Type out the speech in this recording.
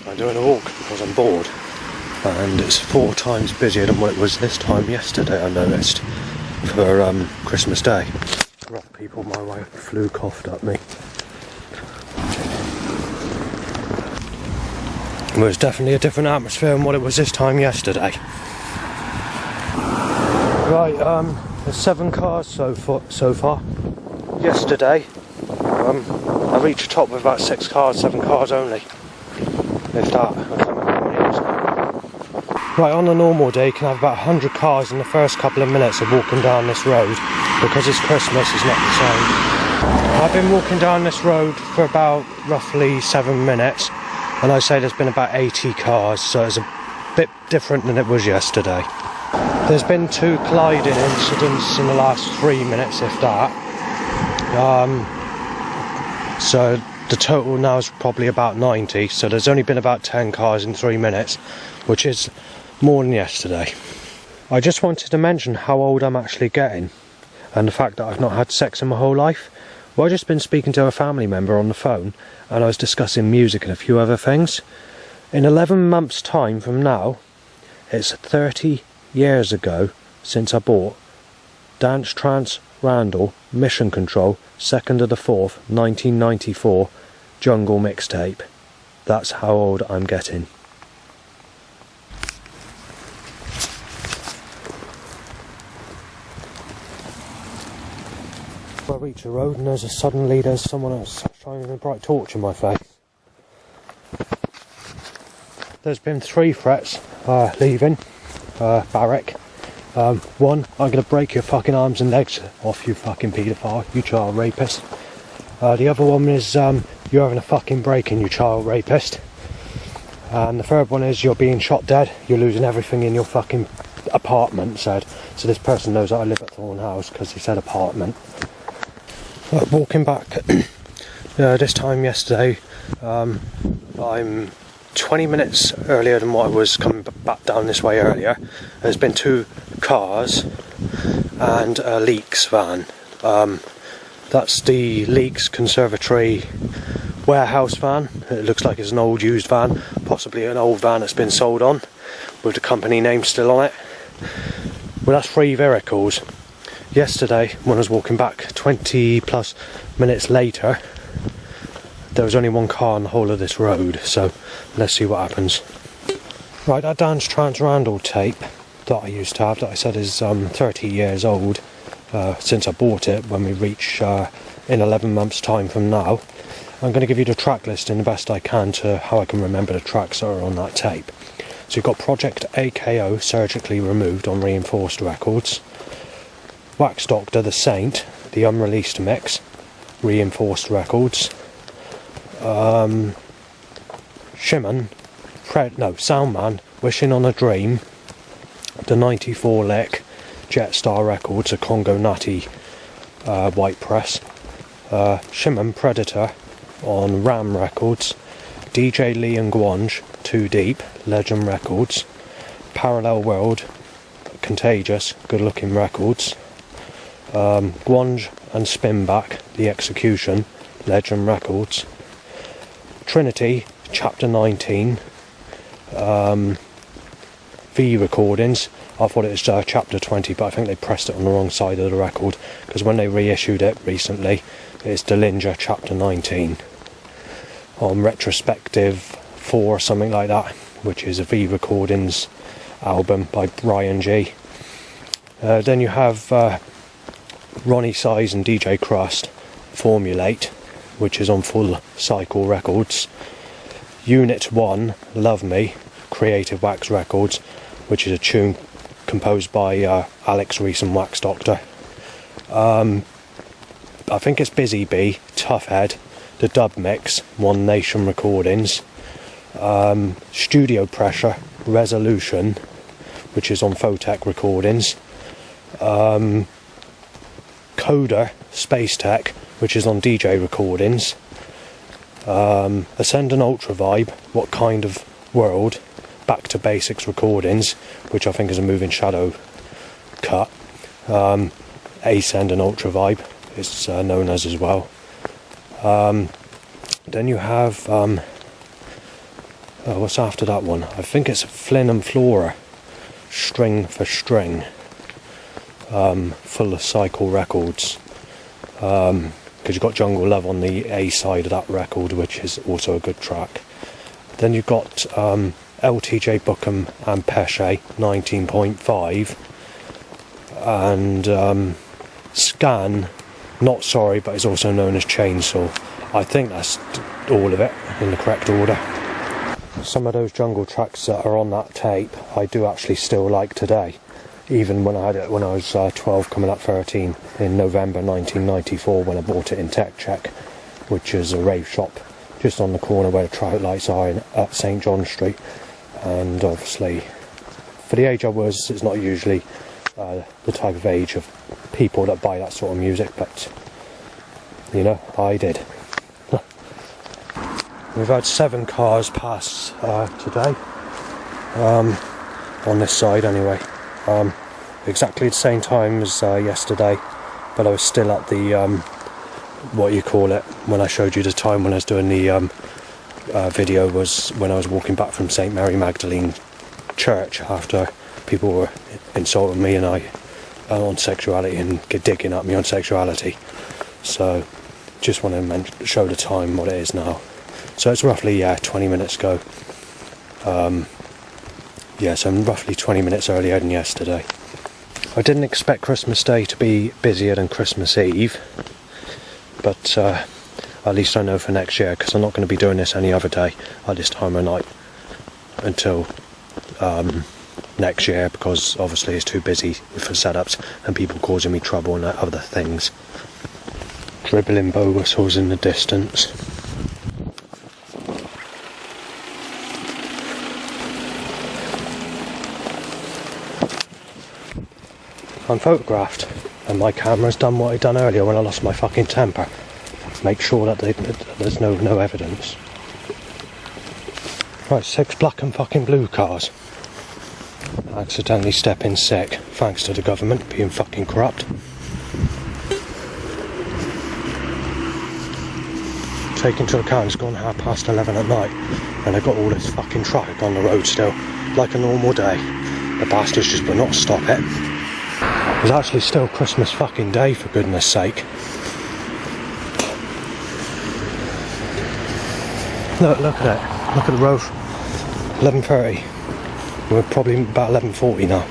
I'm doing a walk because I'm bored, and it's 4 times busier than what it was this time yesterday, I noticed, for Christmas Day. Rough people my way flew coughed at me. It was definitely a different atmosphere than what it was this time yesterday. Right, there's 7 cars so far. Yesterday, I reached the top with about 6 cars, 7 cars only. If that, I can't remember how many it is now. Right, on a normal day you can have about 100 cars in the first couple of minutes of walking down this road. Because it's Christmas, it's not the same. I've been walking down this road for about roughly 7 minutes, and I say there's been about 80 cars, so it's a bit different than it was yesterday. There's been 2 colliding incidents in the last 3 minutes, if that. So the total now is probably about 90, so there's only been about 10 cars in 3 minutes, which is more than yesterday. I just wanted to mention how old I'm actually getting, and the fact that I've not had sex in my whole life. Well, I've just been speaking to a family member on the phone, and I was discussing music and a few other things. In 11 months' time from now, it's 30 years ago since I bought Dance Trance Randall Mission Control 2nd of the 4th 1994 Jungle mixtape. That's how old I'm getting. I reach the road and suddenly there's someone else shining a bright torch in my face. There's been 3 threats leaving barrack. One, I'm going to break your fucking arms and legs off, you fucking paedophile, you child rapist. The other one is you're having a fucking break-in, you child rapist. And the third one is you're being shot dead, you're losing everything in your fucking apartment, said. So this person knows that I live at Thorn House because he said apartment. Walking back this time yesterday, I'm 20 minutes earlier than what I was coming back down this way earlier. There's been 2 cars and a Leaks van. That's the Leaks Conservatory warehouse van. It looks like it's an old used van, possibly an old van that's been sold on, with the company name still on it. Well, that's 3 vehicles. Yesterday, when I was walking back 20 plus minutes later, there was only 1 car on the whole of this road, so let's see what happens. Right, that Dance Trance Randall tape that I used to have, that I said is 30 years old, since I bought it, when we reach in 11 months time from now. I'm going to give you the track listing the best I can to how I can remember the tracks that are on that tape. So you've got Project AKO, Surgically Removed, on Reinforced Records. Wax Doctor, The Saint, the unreleased mix, Reinforced Records. Soundman, Wishing on a Dream, the 94 lick, Jetstar Records, a Congo Natty white press. Shimon, Predator, on Ram Records. DJ Lee and Gwanj, Too Deep, Legend Records. Parallel World, Contagious, Good Looking Records. Gwanj and Spinback, The Execution, Legend Records. Trinity, Chapter 19, V Recordings. I thought it was Chapter 20, but I think they pressed it on the wrong side of the record, because when they reissued it recently, it's Dillinger Chapter 19. On Retrospective 4, something like that, which is a V Recordings album by Brian G. Then you have Ronnie Size and DJ Crust, Formulate, which is on Full Cycle Records. Unit 1, Love Me, Creative Wax Records, which is a tune composed by Alex Reese and Wax Doctor. I think it's Busy Bee, Tough Head, the dub mix, One Nation Recordings. Studio Pressure, Resolution, which is on Photech Recordings. Coda, Space Tech, which is on DJ Recordings. Ascend and Ultra Vibe, What Kind of World, Back to Basics Recordings, which I think is a Moving Shadow cut. Ascend and Ultra Vibe, it's known as well. Then you have Oh, what's after that one? I think it's Flynn and Flora, String for String, full of cycle records. Because you've got Jungle Love on the A side of that record, which is also a good track. Then you've got LTJ Bookham and Pesce, 19.5, and Scan, Not Sorry, but it's also known as Chainsaw. I think that's all of it in the correct order. Some of those jungle tracks that are on that tape I do actually still like today, even when I had it when I was 12 coming up 13 in November 1994 when I bought it in Tech Check, which is a rave shop just on the corner where the traffic lights are at St John Street. And obviously for the age I was, it's not usually the type of age of people that buy that sort of music, but you know, I did. We've had 7 cars pass today, on this side anyway, exactly the same time as yesterday, but I was still at the, what you call it, when I showed you the time when I was doing the video was when I was walking back from St Mary Magdalene Church after people were insulting me and I on sexuality and digging at me on sexuality. So just want to show the time what it is now. So it's roughly 20 minutes ago. So I'm roughly 20 minutes earlier than yesterday. I didn't expect Christmas Day to be busier than Christmas Eve, but at least I know for next year, because I'm not going to be doing this any other day at this time of night until next year, because obviously it's too busy for setups and people causing me trouble and other things. Dribbling bow whistles in the distance. I'm photographed and my camera's done what it done earlier when I lost my fucking temper. Make sure that there's no evidence. Right, 6 black and fucking blue cars. Accidentally stepping sick, thanks to the government being fucking corrupt. Taken to account, it's gone 11:30 at night and I've got all this fucking traffic on the road still, like a normal day. The bastards just will not stop it. It's actually still Christmas fucking Day, for goodness sake. Look at it. Look at the road. 11:30. We're probably about 11:40 now.